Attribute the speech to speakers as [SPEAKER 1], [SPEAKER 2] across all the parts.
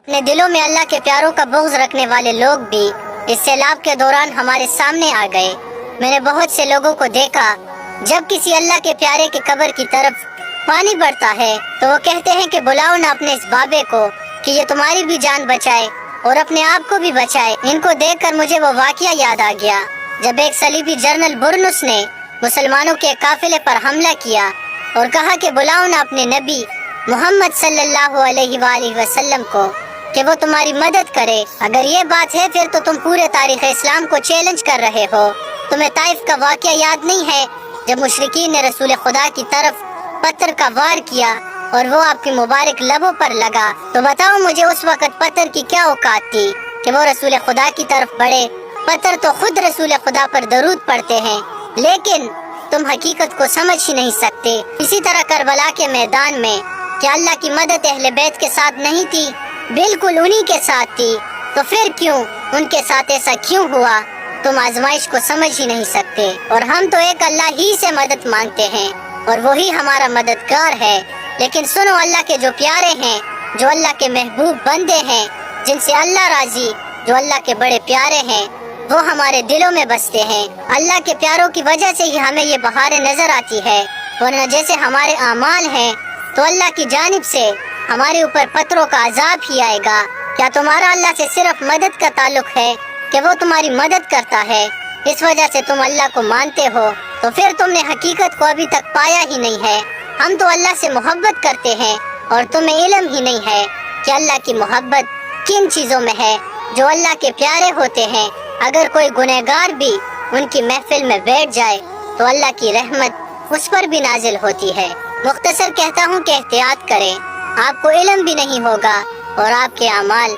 [SPEAKER 1] اپنے دلوں میں اللہ کے پیاروں کا بغض رکھنے والے لوگ بھی اس سیلاب کے دوران ہمارے سامنے آ گئے۔ میں نے بہت سے لوگوں کو دیکھا، جب کسی اللہ کے پیارے کی قبر کی طرف پانی بڑھتا ہے تو وہ کہتے ہیں کہ بلاؤ نہ اپنے اس بابے کو کہ یہ تمہاری بھی جان بچائے اور اپنے آپ کو بھی بچائے۔ ان کو دیکھ کر مجھے وہ واقعہ یاد آ گیا جب ایک صلیبی جنرل برنس نے مسلمانوں کے قافلے پر حملہ کیا اور کہا کہ بلاؤ نہ اپنے نبی محمد صلی اللہ علیہ وآلہ وسلم کو کہ وہ تمہاری مدد کرے۔ اگر یہ بات ہے پھر تو تم پورے تاریخ اسلام کو چیلنج کر رہے ہو۔ تمہیں طائف کا واقعہ یاد نہیں ہے جب مشرکین نے رسول خدا کی طرف پتھر کا وار کیا اور وہ آپ کی مبارک لبوں پر لگا؟ تو بتاؤ مجھے اس وقت پتھر کی کیا اوقات تھی کہ وہ رسول خدا کی طرف بڑھے؟ پتھر تو خود رسول خدا پر درود پڑھتے ہیں، لیکن تم حقیقت کو سمجھ ہی نہیں سکتے۔ اسی طرح کربلا کے میدان میں کیا اللہ کی مدد اہل بیت کے ساتھ نہیں تھی؟ بالکل انہی کے ساتھ تھی۔ تو پھر کیوں ان کے ساتھ ایسا کیوں ہوا؟ تم آزمائش کو سمجھ ہی نہیں سکتے۔ اور ہم تو ایک اللہ ہی سے مدد مانگتے ہیں اور وہی ہمارا مددگار ہے۔ لیکن سنو، اللہ کے جو پیارے ہیں، جو اللہ کے محبوب بندے ہیں، جن سے اللہ راضی، جو اللہ کے بڑے پیارے ہیں، وہ ہمارے دلوں میں بستے ہیں۔ اللہ کے پیاروں کی وجہ سے ہی ہمیں یہ بہاریں نظر آتی ہے، ورنہ جیسے ہمارے اعمال ہیں تو اللہ کی جانب سے ہمارے اوپر پتھروں کا عذاب ہی آئے گا۔ کیا تمہارا اللہ سے صرف مدد کا تعلق ہے کہ وہ تمہاری مدد کرتا ہے، اس وجہ سے تم اللہ کو مانتے ہو؟ تو پھر تم نے حقیقت کو ابھی تک پایا ہی نہیں ہے۔ ہم تو اللہ سے محبت کرتے ہیں اور تمہیں علم ہی نہیں ہے کہ اللہ کی محبت کن چیزوں میں ہے۔ جو اللہ کے پیارے ہوتے ہیں، اگر کوئی گنہگار بھی ان کی محفل میں بیٹھ جائے تو اللہ کی رحمت اس پر بھی نازل ہوتی ہے۔ مختصر کہتا ہوں کہ احتیاط کریں، آپ کو علم بھی نہیں ہوگا اور آپ کے اعمال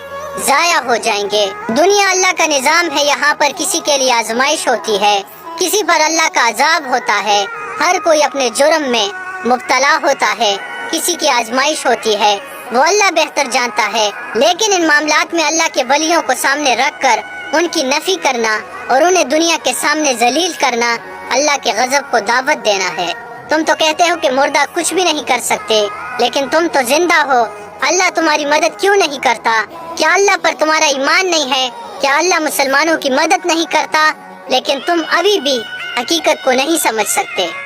[SPEAKER 1] ضائع ہو جائیں گے۔ دنیا اللہ کا نظام ہے، یہاں پر کسی کے لیے آزمائش ہوتی ہے، کسی پر اللہ کا عذاب ہوتا ہے، ہر کوئی اپنے جرم میں مبتلا ہوتا ہے، کسی کی آزمائش ہوتی ہے، وہ اللہ بہتر جانتا ہے۔ لیکن ان معاملات میں اللہ کے ولیوں کو سامنے رکھ کر ان کی نفی کرنا اور انہیں دنیا کے سامنے ذلیل کرنا اللہ کے غضب کو دعوت دینا ہے۔ تم تو کہتے ہو کہ مردہ کچھ بھی نہیں کر سکتے، لیکن تم تو زندہ ہو۔ اللہ تمہاری مدد کیوں نہیں کرتا؟ کیا اللہ پر تمہارا ایمان نہیں ہے؟ کیا اللہ مسلمانوں کی مدد نہیں کرتا؟ لیکن تم ابھی بھی حقیقت کو نہیں سمجھ سکتے۔